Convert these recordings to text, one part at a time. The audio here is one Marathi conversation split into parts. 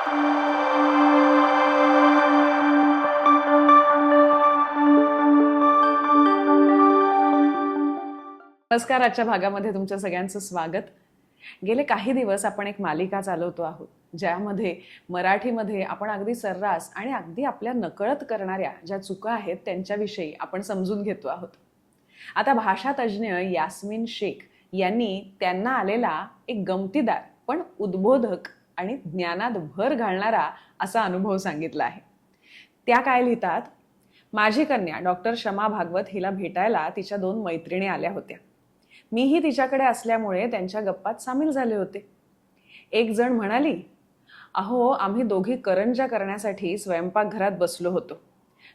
नमस्कार. आजच्या भागामध्ये तुमच्या सगळ्यांचं स्वागत. गेले काही दिवस आपण एक मालिका चालवतो आहोत ज्यामध्ये मराठीमध्ये आपण अगदी सर्रास आणि अगदी आपल्या नकळत करणाऱ्या ज्या चुका आहेत त्यांच्याविषयी आपण समजून घेतो आहोत. आता भाषा तज्ज्ञ यास्मिन शेख यांनी त्यांना आलेला एक गमतीदार पण उद्बोधक आणि ज्ञानात भर घालणारा असा अनुभव सांगितला आहे. त्या काय लिहितात, माझी कन्या डॉक्टर शमा भागवत हिला भेटायला तिच्या 2 मैत्रिणी आल्या होत्या. मीही तिच्याकडे असल्यामुळे त्यांच्या गप्पात सामील झाले होते. एक जण म्हणाली, अहो आम्ही दोघी करंज्या करण्यासाठी स्वयंपाकघरात बसलो होतो.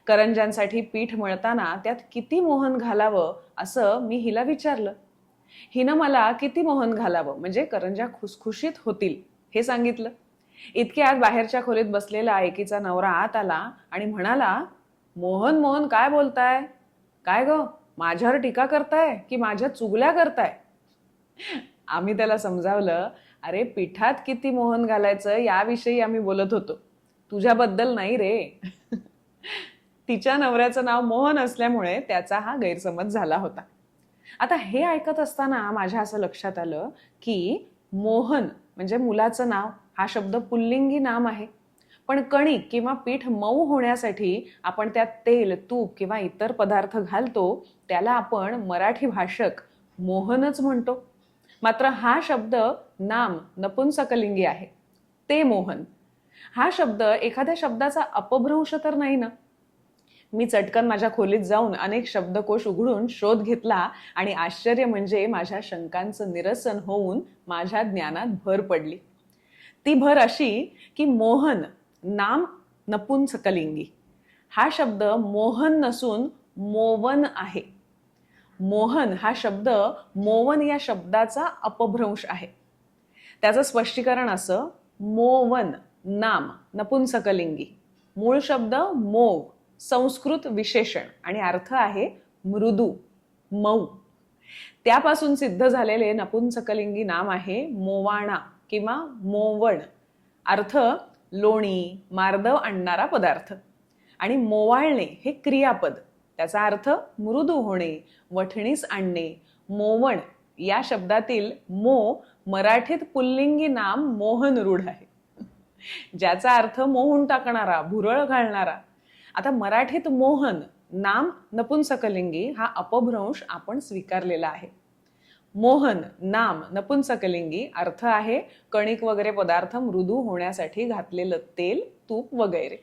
करंज्यांसाठी पीठ मळताना त्यात किती मोहन घालावं असं मी हिला विचारलं. हिनं मला किती मोहन घालावं म्हणजे करंज्या खुसखुशीत होतील हे सांगितलं. इतक्यात बाहेरच्या खोलीत बसलेला एकीचा नवरा आत आला आणि म्हणाला, मोहन मोहन काय बोलताय? काय ग, माझ्यावर टीका करताय की माझ्या चुगल्या करताय? आम्ही त्याला समजावलं, अरे पिठात किती मोहन घालायचं याविषयी आम्ही बोलत होतो, तुझ्याबद्दल नाही रे. तिच्या नवऱ्याचं नाव मोहन असल्यामुळे त्याचा हा गैरसमज झाला होता. आता हे ऐकत असताना माझ्या असं लक्षात आलं की मोहन म्हणजे मुलाचं नाव, हा शब्द पुल्लिंगी नाम आहे. पण कणिक किंवा पीठ मऊ होण्यासाठी आपण त्यात तेल, तूप किंवा इतर पदार्थ घालतो, त्याला आपण मराठी भाषक मोहनच म्हणतो. मात्र हा शब्द नाम नपुंसकलिंगी आहे, ते मोहन. हा शब्द एखाद्या शब्दाचा अपभ्रंश तर नाही ना? मी चटकन माझ्या खोलीत जाऊन अनेक शब्दकोश उघडून शोध घेतला आणि आश्चर्य म्हणजे माझ्या शंकांचं निरसन होऊन माझ्या ज्ञानात भर पडली. ती भर अशी की मोहन नाम नपुंसकलिंगी हा शब्द मोहन नसून मोवन आहे. मोहन हा शब्द मोवन या शब्दाचा अपभ्रंश आहे. त्याचं स्पष्टीकरण असं, मोवन नाम नपुंसकलिंगी, मूळ शब्द मोव, संस्कृत विशेषण आणि अर्थ आहे मृदू, मऊ. त्यापासून सिद्ध झालेले नपुंसकलिंगी नाम आहे मोवाणा किंवा मोवण, अर्थ लोणी, मार्दव आणणारा पदार्थ. आणि मोवाळणे हे क्रियापद, त्याचा अर्थ मृदू होणे, वठणीस आणणे. मोवण या शब्दातील मो मराठीत पुल्लिंगी नाम मोहन रूढ आहे, ज्याचा अर्थ मोहून टाकणारा, भुरळ घालणारा. आता मराठीत मोहन नाम नपुंसकलिंगी हा अपभ्रंश आपण स्वीकारलेला आहे. मोहन नाम नपुंसकलिंगी अर्थ आहे कणिक वगैरे पदार्थ मृदू होण्यासाठी घातलेलं तेल, तूप वगैरे.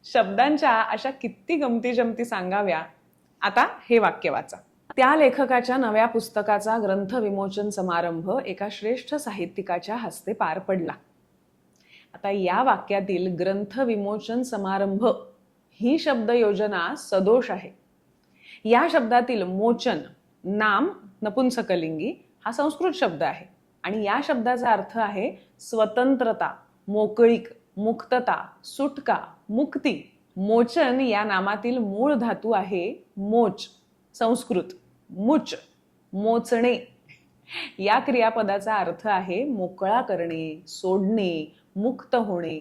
शब्दांच्या अशा किती गमती जमती सांगाव्या. आता हे वाक्य वाचा. त्या लेखकाच्या नव्या पुस्तकाचा ग्रंथ विमोचन समारंभ एका श्रेष्ठ साहित्यिकाच्या हस्ते पार पडला. आता या वाक्यातील ग्रंथ विमोचन समारंभ ही शब्द योजना सदोष आहे. या शब्दातील मोचन नाम नपुंसकलिंगी हा संस्कृत शब्द आहे आणि या शब्दाचा अर्थ आहे स्वतंत्रता, मोकळीक, मुक्तता, सुटका, मुक्ती. मोचन या नामातील मूळ धातू आहे मोच, संस्कृत मुच, मोचणे. या क्रियापदाचा अर्थ आहे मोकळा करणे, सोडणे, मुक्त होणे.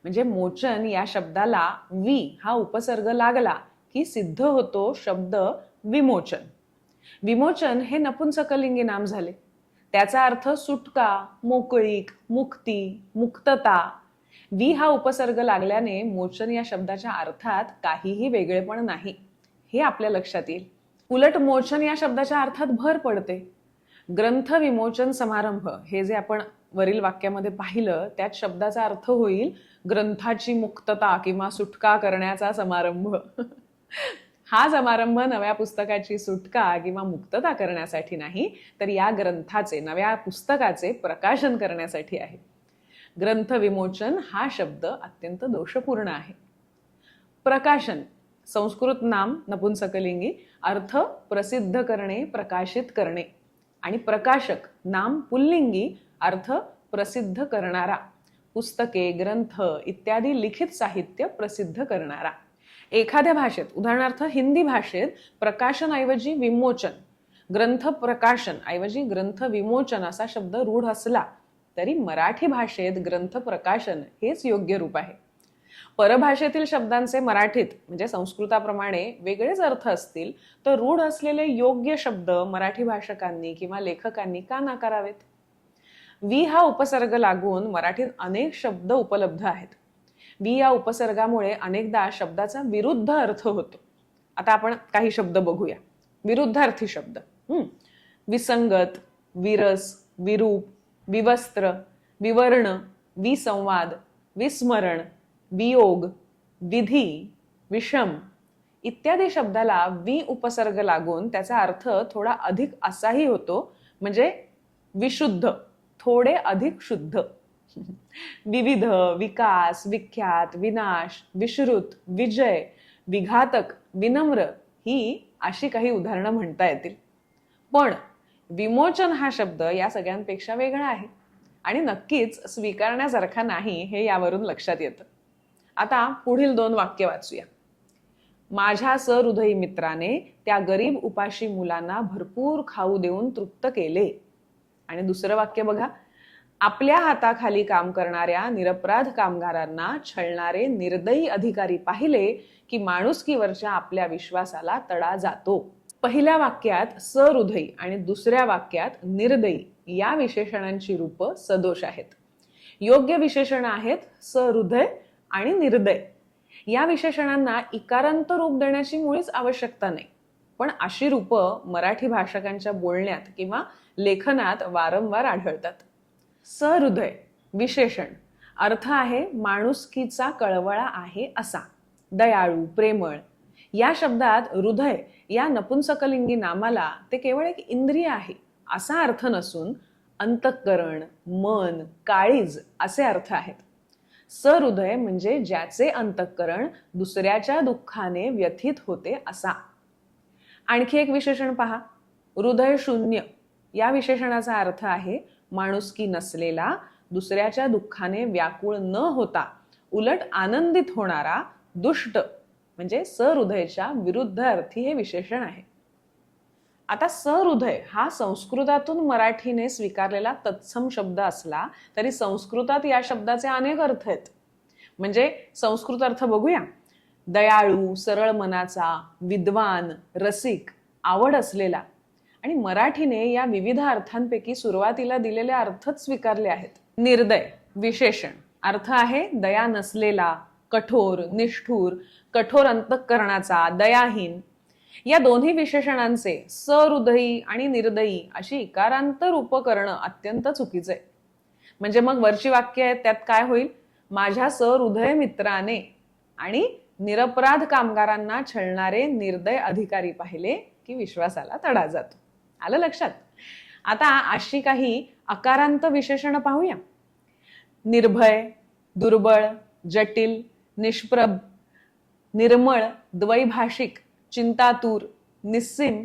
म्हणजे मोचन या शब्दाला वि हा उपसर्ग लागला की सिद्ध होतो शब्द विमोचन. विमोचन हे नपुंसकलिंगी नाम झाले. त्याचा अर्थ सुटका, मोकळीक, मुक्ती, मुक्तता. वि हा उपसर्ग लागल्याने मोचन या शब्दाच्या अर्थात काहीही वेगळेपण नाही हे आपल्या लक्षात येईल. उलट मोचन या शब्दाच्या अर्थात भर पडते. ग्रंथ विमोचन समारंभ हे जे आपण वरील वाक्यामध्ये पाहिलं त्यात शब्दाचा अर्थ होईल ग्रंथाची मुक्तता किंवा सुटका करण्याचा समारंभ. हा समारंभ नव्या पुस्तकाची सुटका किंवा मुक्तता करण्यासाठी नाही, तर या ग्रंथाचे, नव्या पुस्तकाचे प्रकाशन करण्यासाठी आहे. ग्रंथ विमोचन हा शब्द अत्यंत दोषपूर्ण आहे. प्रकाशन संस्कृत नाम नपुंसकलिंगी, अर्थ प्रसिद्ध करणे, प्रकाशित करणे. आणि प्रकाशक नाम पुल्लिंगी, अर्थ प्रसिद्ध करणारा, पुस्तके, ग्रंथ इत्यादी लिखित साहित्य प्रसिद्ध करणारा. एखाद्या भाषेत, उदाहरणार्थ हिंदी भाषेत प्रकाशन ऐवजी विमोचन, ग्रंथ प्रकाशन ऐवजी ग्रंथ विमोचन असा शब्द रूढ असला तरी मराठी भाषेत ग्रंथ प्रकाशन हेच योग्य रूप आहे. परभाषेतील शब्दांचे मराठीत म्हणजे संस्कृताप्रमाणे वेगळेच अर्थ असतील तर रूढ असलेले योग्य शब्द मराठी भाषकांनी किंवा लेखकांनी का नाकारावेत? वी हा उपसर्ग लागून मराठीत अनेक शब्द उपलब्ध आहेत. वी या उपसर्गामुळे अनेकदा शब्दाचा विरुद्ध अर्थ होतो. आता आपण काही शब्द बघूया. विरुद्धार्थी शब्द. विसंगत, विरस, विरूप, विवस्त्र, विवर्ण, विसंवाद, विस्मरण, वियोग, विधी, विषम इत्यादी शब्दाला वी उपसर्ग लागून त्याचा अर्थ थोडा अधिक असाही होतो, म्हणजे विशुद्ध, थोडे अधिक शुद्ध. विविध, विकास, विख्यात, विनाश, विश्रुत, विजय, विघातक, विनम्र ही अशी काही उदाहरणं म्हणता येतील. पण विमोचन हा शब्द या सगळ्यांपेक्षा वेगळा आहे आणि नक्कीच स्वीकारण्यासारखा नाही हे यावरून लक्षात येतं. आता पुढील 2 वाक्य वाचूया. माझ्या सहृदयी मित्राने त्या गरीब उपाशी मुलांना भरपूर खाऊ देऊन तृप्त केले. आणि दुसरं वाक्य बघा. आपल्या हाताखाली काम करणाऱ्या निरपराध कामगारांना छळणारे निर्दयी अधिकारी पाहिले की माणुसकीवरच्या आपल्या विश्वासाला तडा जातो. पहिल्या वाक्यात सहृदयी आणि दुसऱ्या वाक्यात निर्दयी या विशेषणांची रूप सदोष आहेत. योग्य विशेषण आहेत सहृदय आणि निर्दय. या विशेषणांना इकारांत रूप देण्याची मुळीच आवश्यकता नाही, पण अशी रूपं मराठी भाषकांच्या बोलण्यात किंवा लेखनात वारंवार आढळतात. सहृदय विशेषण, अर्थ आहे माणुसकीचा कळवळा आहे असा, दयाळू, प्रेमळ. या शब्दात हृदय या नपुंसकलिंगी नामाला ते केवळ एक इंद्रिय आहे असा अर्थ नसून अंतःकरण, मन, काळीज असे अर्थ आहेत. सहृदय म्हणजे ज्याचे अंतःकरण दुसऱ्याच्या दुःखाने व्यथित होते असा. आणखी एक विशेषण पहा. हृदय शून्य या विशेषणाचा अर्थ आहे माणुसकी नसलेला, दुसऱ्याच्या दुःखाने व्याकुळ न होता उलट आनंदित होणारा दुष्ट, म्हणजे सहृदयच्या विरुद्ध अर्थी हे विशेषण आहे. आता सहृदय हा संस्कृतातून मराठीने स्वीकारलेला तत्सम शब्द असला तरी संस्कृतात या शब्दाचे अनेक अर्थ आहेत. म्हणजे संस्कृत अर्थ बघूया. दयाळू, सरळ मनाचा, विद्वान, रसिक, आवड असलेला. आणि मराठीने या विविध अर्थांपैकी सुरुवातीला दिलेले अर्थच स्वीकारले आहेत. निर्दय विशेषण, अर्थ आहे दया नसलेला, कठोर, निष्ठुर, कठोर अंतःकरणाचा, दयाहीन. या दोन्ही विशेषणांचे सहृदयी आणि निर्दयी अशी इकारांत रूप करणं अत्यंत चुकीचं आहे. म्हणजे मग वरची वाक्य आहेत त्यात काय होईल? माझ्या सहृदय मित्राने आणि निरपराध कामगारांना छळणारे निर्दय अधिकारी पाहिले की विश्वासाला तडा जातो. आलं लक्षात? आता अशी काही अकारांत विशेषणं पाहूया. निर्भय, दुर्बळ, जटिल, निष्प्रभ, निर्मळ, द्वैभाषिक, चिंतातूर, निस्सीम,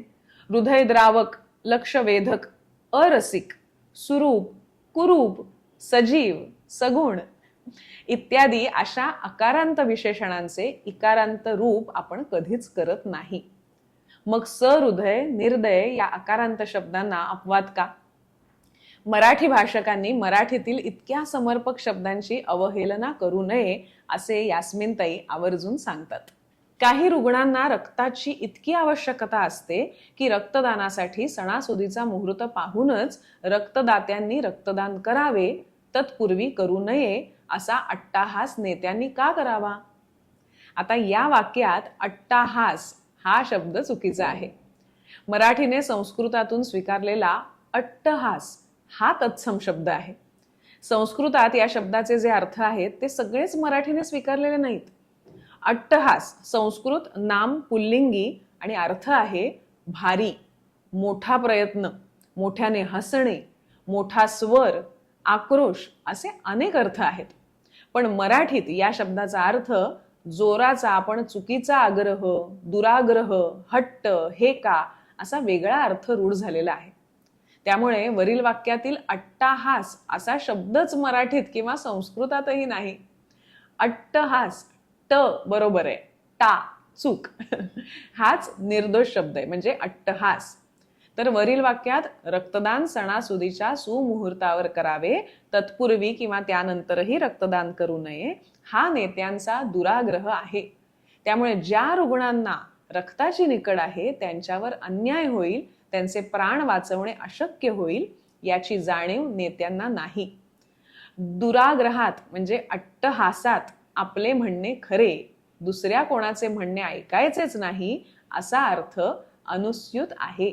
हृदयद्रावक, लक्षवेधक, अरसिक, सुरूप, कुरूप, सजीव, सगुण इत्यादी अशा अकारांत विशेषणांचे इकारांत रूप आपण कधीच करत नाही. मग सहृदय, निर्दय या अकारांत शब्दांना अपवाद का? मराठी भाषकांनी मराठीतील इतक्या समर्पक शब्दांची अवहेलना करू नये असे यास्मिनताई आवर्जून सांगतात. काही रुग्णांना रक्ताची इतकी आवश्यकता असते की रक्तदानासाठी सणासुदीचा मुहूर्त पाहूनच रक्तदात्यांनी रक्तदान करावे, तत्पूर्वी करू नये असा अट्टाहास नेत्यांनी का करावा? आता या वाक्यात अट्टाहास हा शब्द चुकीचा आहे. मराठीने संस्कृतातून स्वीकारलेला अट्टहास हा तत्सम शब्द आहे. संस्कृतात या शब्दाचे जे अर्थ आहेत ते सगळेच मराठीने स्वीकारलेले नाहीत. अट्टहास संस्कृत नाम पुल्लिंगी आणि अर्थ आहे भारी, मोठा प्रयत्न, मोठ्याने हसणे, मोठा स्वर, आक्रोश असे अनेक अर्थ आहेत. पण मराठीत या शब्दाचा अर्थ जोराचा पण चुकीचा आग्रह, दुराग्रह, हट्ट, हेका असा वेगळा अर्थ रूढ झालेला आहे. त्यामुळे वरील वाक्यातील अट्टाहास असा शब्दच मराठीत किंवा संस्कृतातही नाही. अट्टहास ट बरोबर आहे, टा चूक हाच निर्दोष शब्द आहे म्हणजे अट्टहास. तर वरील वाक्यात रक्तदान सणासुदीच्या सुमुहूर्तावर करावे, तत्पूर्वी किंवा त्यानंतरही रक्तदान करू नये, हा नेत्यांचा दुराग्रह आहे. त्यामुळे ज्या रुग्णांना रक्ताची निकड आहे त्यांच्यावर अन्याय होईल, त्यांचे प्राण वाचवणे अशक्य होईल याची जाणीव नेत्यांना नाही. दुराग्रहात म्हणजे अट्टहासात आपले म्हणणे खरे, दुसऱ्या कोणाचे म्हणणे ऐकायचेच नाही असा अर्थ अनुस्यूत आहे.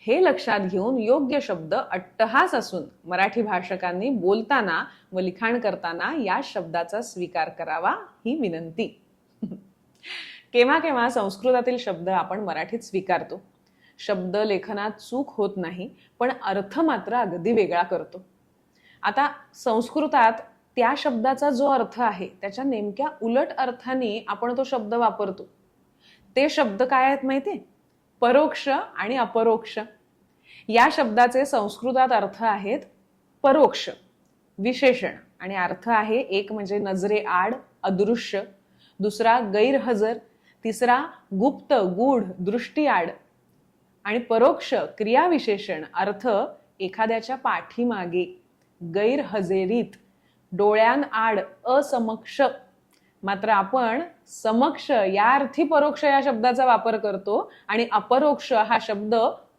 हे लक्षात घेऊन योग्य शब्द अट्टहास असून मराठी भाषकांनी बोलताना व लिखाण करताना या शब्दाचा स्वीकार करावा ही विनंती. केव्हा केव्हा संस्कृतातील शब्द आपण मराठीत स्वीकारतो. शब्द लेखनात चूक होत नाही, पण अर्थ मात्र अगदी वेगळा करतो. आता संस्कृतात त्या शब्दाचा जो अर्थ आहे त्याच्या नेमक्या उलट अर्थाने आपण तो शब्द वापरतो. ते शब्द काय आहेत माहितीये? परोक्ष आणि अपरोक्ष. या शब्दाचे संस्कृतात अर्थ आहेत परोक्ष, विशेषण, आणि अर्थ आहे एक म्हणजे नजरे आड, अदृश्य, दुसरा गैरहजर, तिसरा गुप्त, गूढ, दृष्टी आड, आणि परोक्ष क्रियाविशेषण अर्थ एखाद्याच्या पाठीमागे, गैरहजेरीत, डोळ्यान आड, असमक्ष. मात्र आपण समक्ष या अर्थी परोक्ष या शब्दाचा वापर करतो आणि अपरोक्ष हा शब्द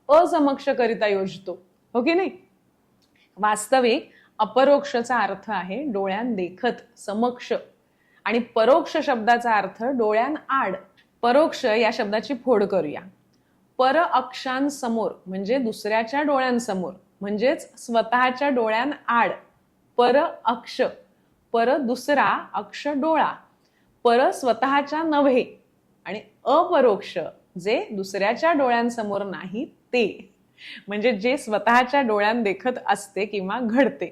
असमक्ष करिता योजतो, हो की नाही? वास्तविक अपरोक्षचा अर्थ आहे डोळ्यान देखत, समक्ष, आणि परोक्ष शब्दाचा अर्थ डोळ्यान आड. परोक्ष या शब्दाची फोड करूया. पर अक्षांसमोर म्हणजे दुसऱ्याच्या डोळ्यांसमोर, म्हणजेच स्वतःच्या डोळ्यान आड. पर अक्ष, पर दुसरा, अक्ष डोळा, पर स्वतःच्या नव्हे, आणि अपरोक्ष जे दुसऱ्याच्या डोळ्यांसमोर नाही ते, म्हणजे जे स्वतःच्या डोळ्यान देखत असते किंवा घडते.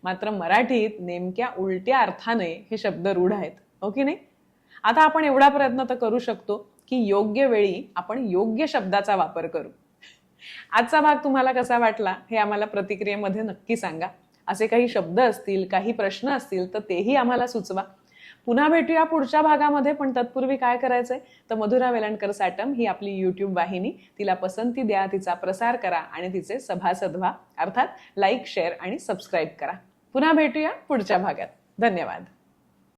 मात्र मराठीत नेमक्या उलट्या अर्थाने हे शब्द रूढ आहेत, हो की नाही? आता आपण एवढा प्रयत्न तर करू शकतो की योग्य वेळी आपण योग्य शब्दाचा वापर करू. आजचा भाग तुम्हाला कसा वाटला हे आम्हाला प्रतिक्रियेमध्ये नक्की सांगा. असे काही शब्द असतील, काही प्रश्न असतील तर तेही आम्हाला सुचवा. पुन्हा भेटूया पुढच्या भागामध्ये, पण तत्पूर्वी काय करायचंय तर मधुरा वेलणकर साटम ही आपली YouTube वाहिनी, तिला पसंती द्या, तिचा प्रसार करा आणि तिचे सभासद व्हा. अर्थात लाईक, शेअर आणि सबस्क्राईब करा. पुन्हा भेटूया पुढच्या भागात. धन्यवाद.